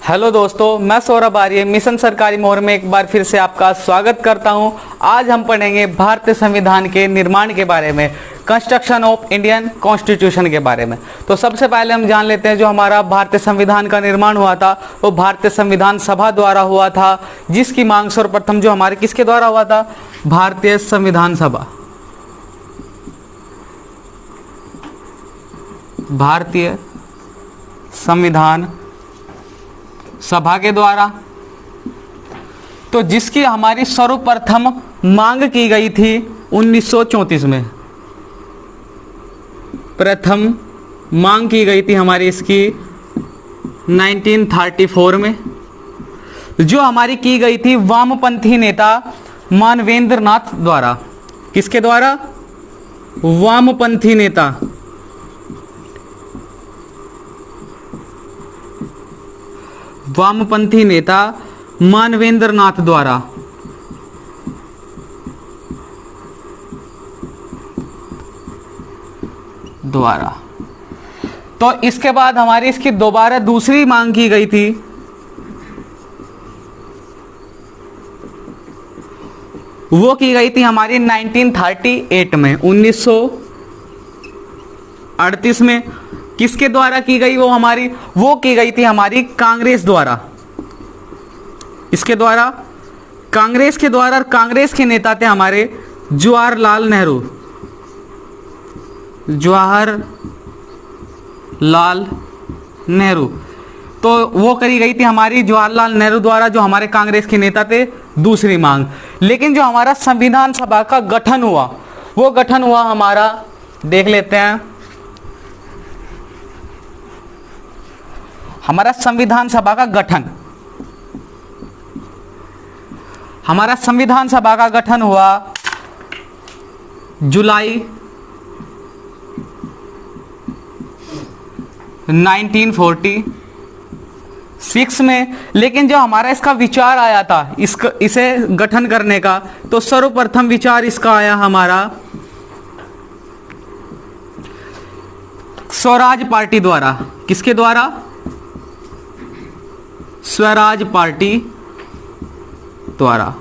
Hello दोस्तों, मैं सौरभ आर्य mission सरकारी मोहर में एक बार फिर से आपका स्वागत करता हूं। आज हम पढ़ेंगे भारतीय संविधान के निर्माण के बारे में, कंस्ट्रक्शन ऑफ इंडियन कॉन्स्टिट्यूशन के बारे में। तो सबसे पहले हम जान लेते हैं जो हमारा भारतीय संविधान का निर्माण हुआ था वो भारतीय संविधान सभा द्वारा हुआ था, जिसकी मांग सर्वप्रथम जो हमारे किसके द्वारा हुआ था? भारतीय संविधान सभा, भारतीय संविधान सभा के द्वारा। तो जिसकी हमारी सर्वप्रथम मांग की गई थी 1934 में, प्रथम मांग की गई थी हमारी इसकी 1934 में, जो हमारी की गई थी वामपंथी नेता मानवेंद्र नाथ द्वारा। किसके द्वारा? वामपंथी नेता मानवेंद्र नाथ द्वारा। तो इसके बाद हमारी इसकी दोबारा दूसरी मांग की गई थी, वो की गई थी हमारी 1938 में, 1938 में। किसके द्वारा की गई? वो की गई थी हमारी कांग्रेस द्वारा। इसके द्वारा? कांग्रेस के द्वारा। और कांग्रेस के नेता थे हमारे जवाहरलाल नेहरू। तो वो करी गई थी हमारी जवाहरलाल नेहरू द्वारा, जो हमारे कांग्रेस के नेता थे, दूसरी मांग। लेकिन जो हमारा संविधान सभा का गठन हुआ, वो गठन हुआ हमारा, देख लेते हैं। हमारा संविधान सभा का गठन हुआ जुलाई 1946 में। लेकिन जो हमारा इसका विचार आया था इसे गठन करने का, तो सर्वप्रथम विचार इसका आया हमारा स्वराज पार्टी द्वारा। किसके द्वारा? स्वराज पार्टी द्वारा।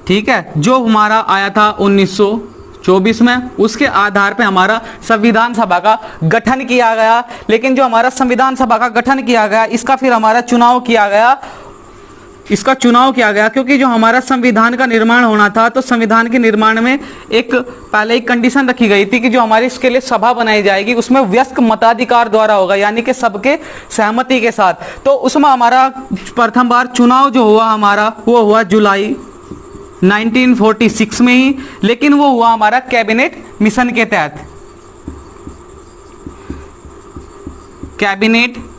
ठीक है, जो हमारा आया था 1924 में। उसके आधार पे हमारा संविधान सभा का गठन किया गया। लेकिन जो हमारा संविधान सभा का गठन किया गया, इसका फिर हमारा चुनाव किया गया। क्योंकि जो हमारा संविधान का निर्माण होना था, तो संविधान के निर्माण में पहले एक कंडीशन रखी गई थी कि जो हमारी इसके लिए सभा बनाई जाएगी उसमें वयस्क मताधिकार द्वारा होगा, यानी कि सबके सहमति के साथ। तो उसमें हमारा प्रथम बार चुनाव जो हुआ हमारा, वो हुआ जुलाई 1946 में ही। लेकिन वो हुआ हमारा कैबिनेट मिशन के तहत। कैबिनेट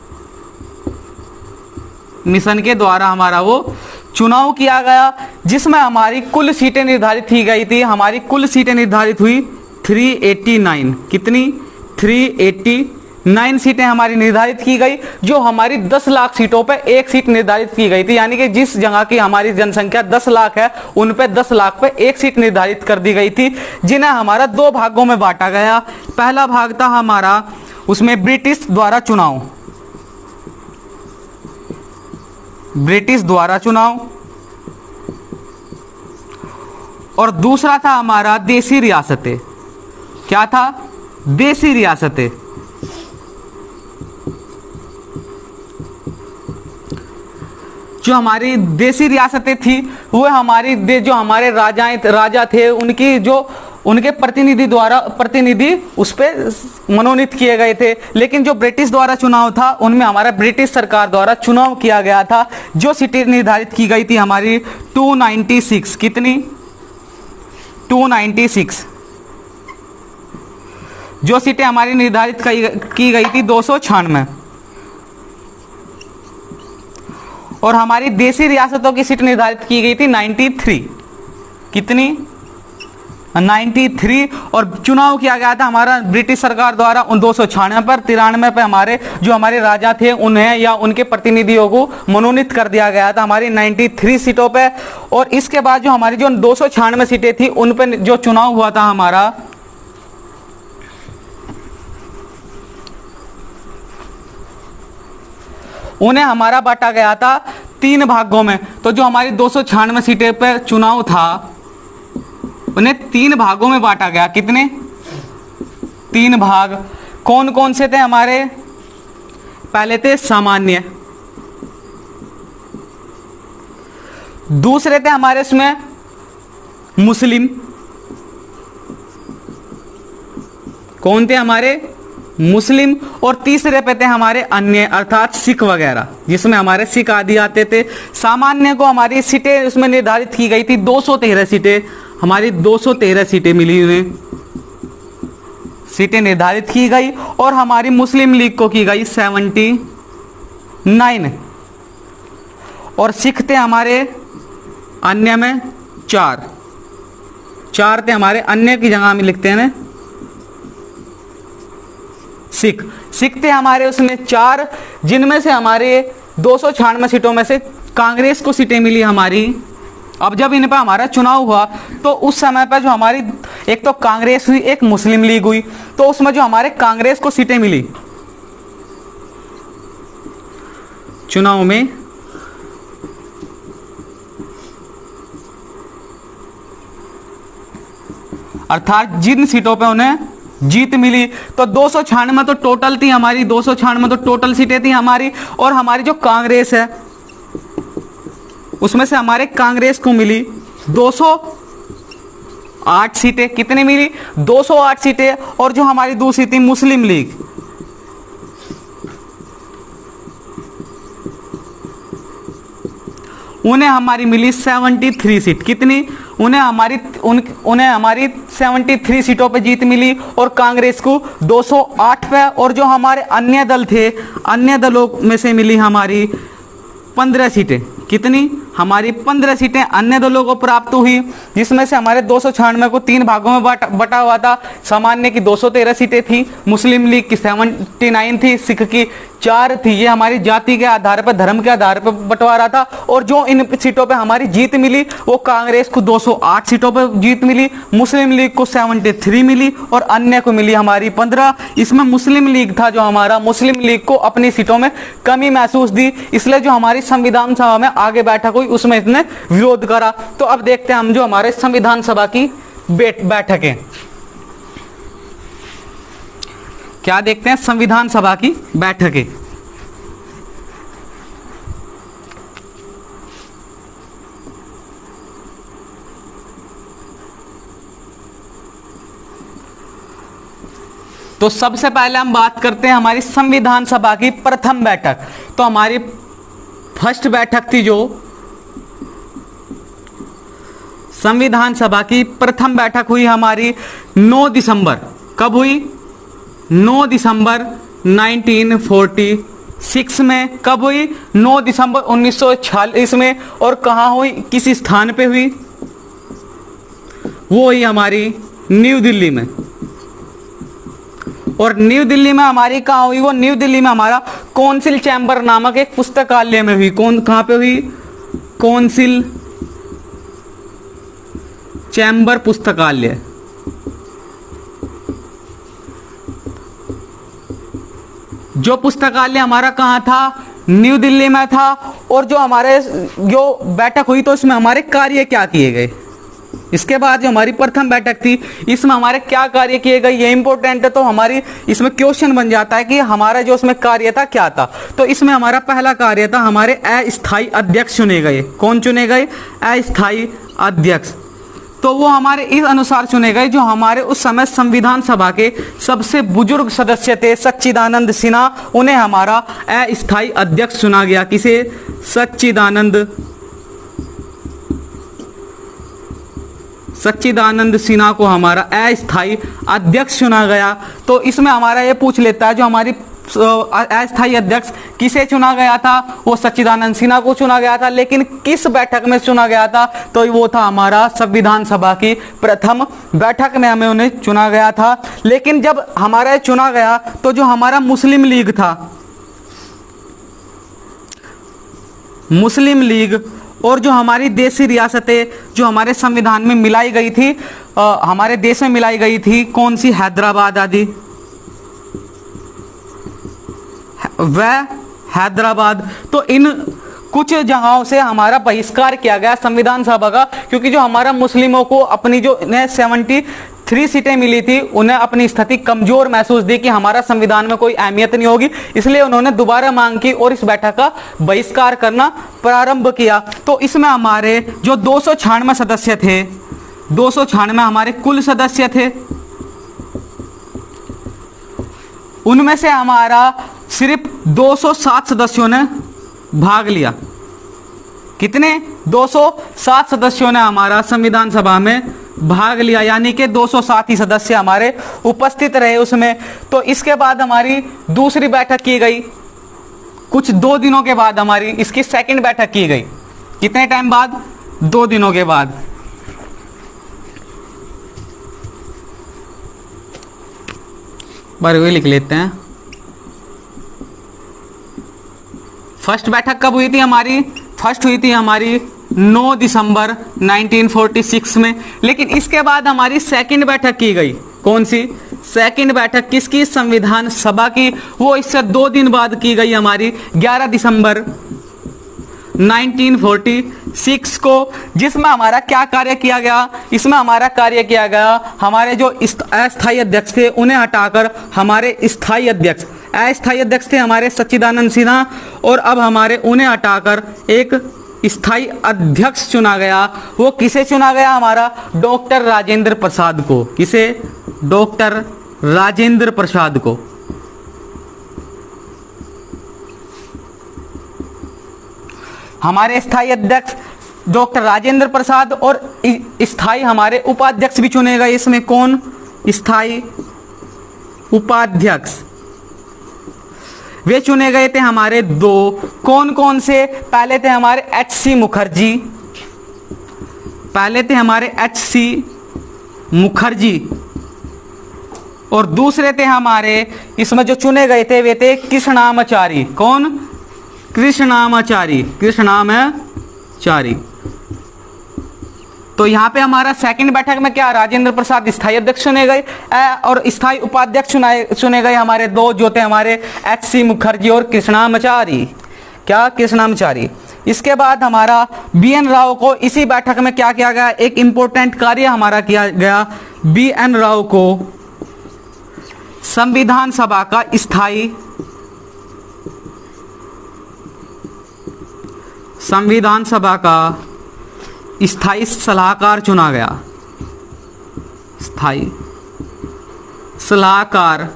मिशन के द्वारा हमारा वो चुनाव किया गया, जिसमें हमारी कुल सीटें निर्धारित की गई थी। हमारी कुल सीटें निर्धारित हुई 389। कितनी? 389 सीटें हमारी निर्धारित की गई, जो हमारी 10 लाख सीटों पे एक सीट निर्धारित की गई थी। यानी कि जिस जगह की हमारी जनसंख्या 10 लाख है, उन पे 10 लाख पे एक सीट निर्धारित कर दी गई थी, जिन्हें हमारा दो भागों में बांटा गया। पहला भाग था हमारा, उसमें ब्रिटिश द्वारा चुनाव, और दूसरा था हमारा देसी रियासतें। क्या था? देसी रियासतें। जो हमारी देसी रियासतें थी, वो जो हमारे राजा थे, उनके प्रतिनिधि उस पे मनोनीत किए गए थे। लेकिन जो ब्रिटिश द्वारा चुनाव था, उनमें हमारा ब्रिटिश सरकार द्वारा चुनाव किया गया था। जो सीटें निर्धारित की गई थी हमारी 296। कितनी? 296। जो सीटें हमारी निर्धारित की गई थी 296। और हमारी देसी रियासतों की सीट निर्धारित की गई थी 93। कितनी? 93। और चुनाव किया गया था हमारा ब्रिटिश सरकार द्वारा उन 296 पर। 93 पे हमारे राजा थे, उन्हें या उनके प्रतिनिधियों को मनोनीत कर दिया गया था हमारी 93 सीटों पे। और इसके बाद जो हमारी जो 296 सीटें थी, उन पे जो चुनाव हुआ था हमारा, उन्हें हमारा बांटा गया था 3 भागों में। तो जो हमारी 296 सीटें पर चुनाव था उन्हें 3 भागों में बांटा गया। कितने? 3 भाग। कौन कौन से थे हमारे? पहले थे सामान्य, दूसरे थे हमारे इसमें मुस्लिम, कौन थे हमारे? मुस्लिम, और तीसरे पे थे हमारे अन्य अर्थात सिख वगैरह, जिसमें हमारे सिख आदि आते थे। सामान्य को हमारी सीटें उसमें निर्धारित की गई थी 213 सीटें, हमारी 213 सीटें मिली उन्हें, सीटें निर्धारित की गई। और हमारी मुस्लिम लीग को की गई 79, और सिख थे हमारे अन्य में 4 थे हमारे अन्य की जगह हम लिखते हैं ना सिख थे हमारे उसमें 4, जिनमें से हमारे 296 सीटों में से कांग्रेस को सीटें मिली हमारी। अब जब इन पर हमारा चुनाव हुआ तो उस समय पर जो हमारी एक तो कांग्रेस हुई, एक मुस्लिम लीग हुई, तो उसमें जो हमारे कांग्रेस को सीटें मिली चुनाव में, अर्थात जिन सीटों पे उन्हें जीत मिली, तो 296 तो टोटल थी हमारी, 296 तो टोटल सीटें थी हमारी। और हमारी जो कांग्रेस है उसमें से हमारे कांग्रेस को मिली 208 सीटें। कितनी मिली? 208 सीटें। और जो हमारी दूसरी थी मुस्लिम लीग, उन्हें हमारी मिली 73 सीट। कितनी? उन्हें हमारी 73 सीटों पे जीत मिली, और कांग्रेस को 208 पे। और जो हमारे अन्य दल थे, अन्य दलों में से मिली हमारी 15 सीटें। कितनी? हमारी 15 सीटें अन्य दलों को प्राप्त हुई, जिसमें से हमारे 296 को 3 भागों में बटा हुआ था। सामान्य की 213 सीटें थी, मुस्लिम लीग की 79 थी, सिख की 4 थी। ये हमारी जाति के आधार पर, धर्म के आधार पर बंटवारा था। और जो इन सीटों पे हमारी जीत मिली वो कांग्रेस को 208 सीटों पे जीत मिली, मुस्लिम लीग को 73 मिली, और अन्य को मिली हमारी 15। इसमें मुस्लिम लीग था जो हमारा, मुस्लिम लीग को अपनी सीटों में कमी महसूस दी, इसलिए जो हमारी संविधान सभा में आगे बैठक हुई उसमें इसने विरोध करा। तो अब देखते हैं हम जो हमारे संविधान सभा की बैठक है, क्या देखते हैं संविधान सभा की बैठक है। तो सबसे पहले हम बात करते हैं हमारी संविधान सभा की प्रथम बैठक। तो हमारी फर्स्ट बैठक थी जो संविधान सभा की प्रथम बैठक हुई हमारी 9 दिसंबर। कब हुई? 9 दिसंबर 1946 में। कब हुई? 9 दिसंबर 1946 में। और कहाँ हुई? किस स्थान पे हुई? वो हुई हमारी न्यू दिल्ली में। और न्यू दिल्ली में हमारी कहाँ हुई? वो न्यू दिल्ली में हमारा कौंसिल चैम्बर नामक एक पुस्तकालय में हुई। कहाँ पे हुई? कौंसिल चैम्बर पुस्तकालय। जो पुस्तकालय हमारा कहाँ था? न्यू दिल्ली में था। और जो हमारे जो बैठक हुई तो इसमें हमारे कार्य क्या किए गए, इसके बाद जो हमारी प्रथम बैठक थी इसमें हमारे क्या कार्य किए गए ये इंपॉर्टेंट है। तो हमारी इसमें क्वेश्चन बन जाता है कि हमारा जो उसमें कार्य था क्या था। तो इसमें हमारा पहला कार्य था, हमारे अस्थायी अध्यक्ष चुने गए। कौन चुने गए? अस्थायी अध्यक्ष। तो वो हमारे इस अनुसार चुने गए जो हमारे उस समय संविधान सभा के सबसे बुजुर्ग सदस्य थे, सच्चिदानंद सिन्हा। उन्हें हमारा अस्थायी अध्यक्ष चुना गया। किसे? सच्चिदानंद सिन्हा को हमारा अस्थायी अध्यक्ष चुना गया। तो इसमें हमारा ये पूछ लेता है जो हमारी अस्थायी अध्यक्ष किसे चुना गया था? वो सच्चिदानंद सिन्हा को चुना गया था। लेकिन किस बैठक में चुना गया था? तो वो था हमारा संविधान सभा की प्रथम बैठक में हमें उन्हें चुना गया था। लेकिन जब हमारा चुना गया तो जो हमारा मुस्लिम लीग था, मुस्लिम लीग और जो हमारी देशी रियासतें जो हमारे संविधान में मिलाई गई थी, हमारे देश में मिलाई गई थी, कौन सी? हैदराबाद आदि, वह हैदराबाद। तो इन कुछ जगहों से हमारा बहिष्कार किया गया संविधान सभा का, क्योंकि जो हमारा मुस्लिमों को अपनी जो 73 सीटें मिली थी, उन्हें अपनी स्थिति कमजोर महसूस दी कि हमारा संविधान में कोई अहमियत नहीं होगी, इसलिए उन्होंने दोबारा मांग की और इस बैठक का बहिष्कार करना प्रारंभ किया। तो इसमें हमारे जो 296 सदस्य थे, 296 हमारे कुल सदस्य थे, उनमें से हमारा सिर्फ 207 सदस्यों ने भाग लिया। कितने? 207 सदस्यों ने हमारा संविधान सभा में भाग लिया, यानी कि 207 ही सदस्य हमारे उपस्थित रहे उसमें। तो इसके बाद हमारी दूसरी बैठक की गई, कुछ 2 दिनों के बाद हमारी इसकी सेकंड बैठक की गई। कितने टाइम बाद? 2 दिनों के बाद। बार वही लिख लेते हैं। फर्स्ट बैठक कब हुई थी हमारी? फर्स्ट हुई थी हमारी 9 दिसंबर 1946 में। लेकिन इसके बाद हमारी सेकंड बैठक की गई। कौन सी सेकंड बैठक? किसकी? संविधान सभा की। वो इससे 2 दिन बाद की गई हमारी 11 दिसंबर 1946 को, जिसमें हमारा क्या कार्य किया गया? इसमें हमारा कार्य किया गया, हमारे जो अस्थायी अध्यक्ष थे उन्हें हटाकर हमारे स्थायी अध्यक्ष, अस्थायी अध्यक्ष थे हमारे सच्चिदानंद सिन्हा, और अब हमारे उन्हें हटाकर एक स्थायी अध्यक्ष चुना गया। वो किसे चुना गया? हमारा डॉक्टर राजेंद्र प्रसाद को। किसे? डॉक्टर राजेंद्र प्रसाद को। हमारे स्थायी अध्यक्ष डॉक्टर राजेंद्र प्रसाद और स्थायी हमारे उपाध्यक्ष भी चुने गए। इसमें कौन? स्थायी उपाध्यक्ष वे चुने गए थे हमारे 2। कौन कौन से? पहले थे हमारे H.C. मुखर्जी, पहले थे हमारे H.C. मुखर्जी, और दूसरे थे हमारे इसमें जो चुने गए थे वे थे कृष्णामाचारी। कौन? कृष्णामाचारी, कृष्णामाचारी। तो यहाँ पे हमारा सेकंड बैठक में क्या? राजेंद्र प्रसाद स्थायी अध्यक्ष चुने गए और स्थायी उपाध्यक्ष चुने गए हमारे 2, जो थे हमारे H.C. मुखर्जी और कृष्णामाचारी। क्या? कृष्णामाचारी। इसके बाद हमारा B.N. राव को इसी बैठक में क्या किया गया? एक इंपॉर्टेंट कार्य हमारा किया गया। B.N. राव को संविधान सभा का स्थायी, संविधान सभा का स्थायी सलाहकार चुना गया। स्थायी सलाहकार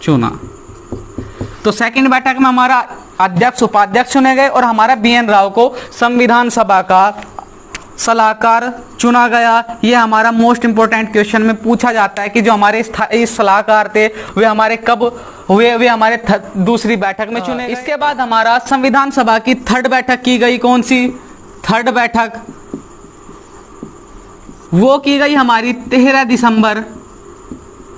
चुना। तो सेकंड बैठक में हमारा अध्यक्ष उपाध्यक्ष चुने गए और हमारा B.N. राव को संविधान सभा का सलाहकार चुना गया। ये हमारा मोस्ट इंपोर्टेंट क्वेश्चन में पूछा जाता है कि जो हमारे स्थायी सलाहकार थे वे हमारे कब हुए? वे हमारे दूसरी बैठक में चुने। इसके बाद हमारा संविधान सभा की थर्ड बैठक की गई। कौन सी? थर्ड बैठक वो की गई हमारी 13 दिसंबर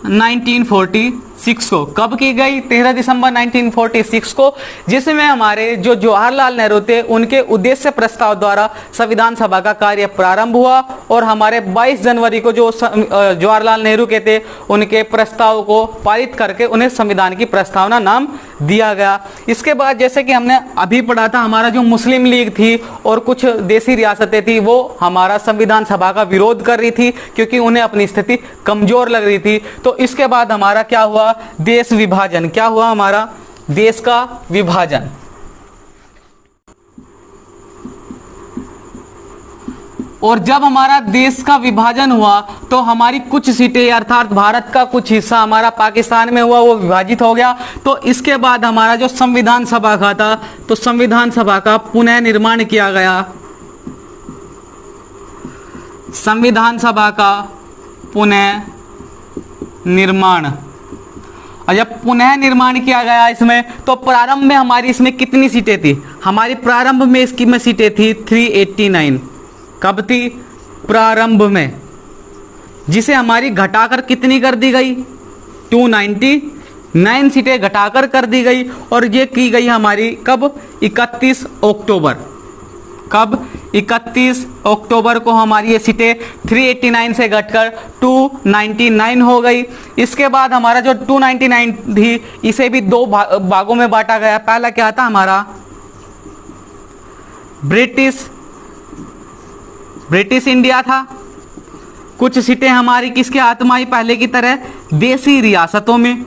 1946 को। कब की गई? 13 दिसंबर 1946 को, जिसमें हमारे जो जवाहरलाल नेहरू थे उनके उद्देश्य प्रस्ताव द्वारा संविधान सभा का कार्य प्रारंभ हुआ और हमारे 22 जनवरी को जो जवाहरलाल नेहरू के थे उनके प्रस्ताव को पारित करके उन्हें संविधान की प्रस्तावना नाम दिया गया। इसके बाद जैसे कि हमने अभी पढ़ा था, हमारा जो मुस्लिम लीग थी और कुछ देसी रियासतें थी वो हमारा संविधान सभा का विरोध कर रही थी क्योंकि उन्हें अपनी स्थिति कमजोर लग रही थी। तो इसके बाद हमारा क्या हुआ? देश विभाजन। क्या हुआ? हमारा देश का विभाजन। और जब हमारा देश का विभाजन हुआ तो हमारी कुछ सीटें अर्थात भारत का कुछ हिस्सा हमारा पाकिस्तान में हुआ, वो विभाजित हो गया। तो इसके बाद हमारा जो संविधान सभा का था तो संविधान सभा का पुनः निर्माण किया गया। संविधान सभा का पुनः निर्माण। और जब पुनः निर्माण किया गया इसमें तो प्रारंभ में हमारी इसमें कितनी सीटें थी? हमारी प्रारंभ में इसकी में सीटें थी 389। कब थी? प्रारंभ में, जिसे हमारी घटाकर कितनी कर दी गई? 299 सीटें घटाकर कर दी गई। और ये की गई हमारी कब? 31 अक्टूबर। कब? 31 अक्टूबर को हमारी ये सीटें 389 से घटकर 299 हो गई। इसके बाद हमारा जो 299 थी इसे भी दो भागों में बांटा गया। पहला क्या था हमारा ब्रिटिश इंडिया था। कुछ सीटें हमारी किसके हाथ में आई, पहले की तरह देसी रियासतों में।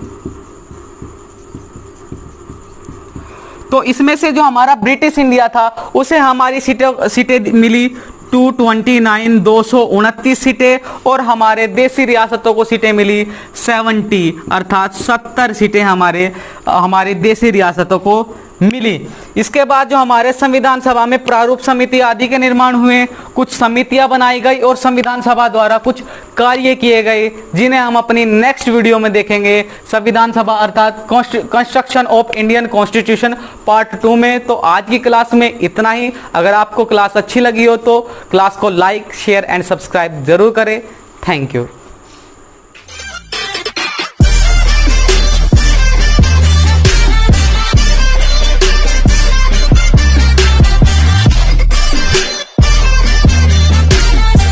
तो इसमें से जो हमारा ब्रिटिश इंडिया था उसे हमारी सीटें मिली 229 229 सीटें, और हमारे देसी रियासतों को सीटें मिली 70 अर्थात 70 सीटें हमारे देसी रियासतों को मिली। इसके बाद जो हमारे संविधान सभा में प्रारूप समिति आदि के निर्माण हुए, कुछ समितियां बनाई गई और संविधान सभा द्वारा कुछ कार्य किए गए जिन्हें हम अपनी नेक्स्ट वीडियो में देखेंगे, संविधान सभा अर्थात construction of Indian constitution part 2 में। तो आज की क्लास में इतना ही। अगर आपको क्लास अच्छी लगी हो तो क्लास को लाइक शेयर एंड सब्सक्राइब जरूर करें। Thank you.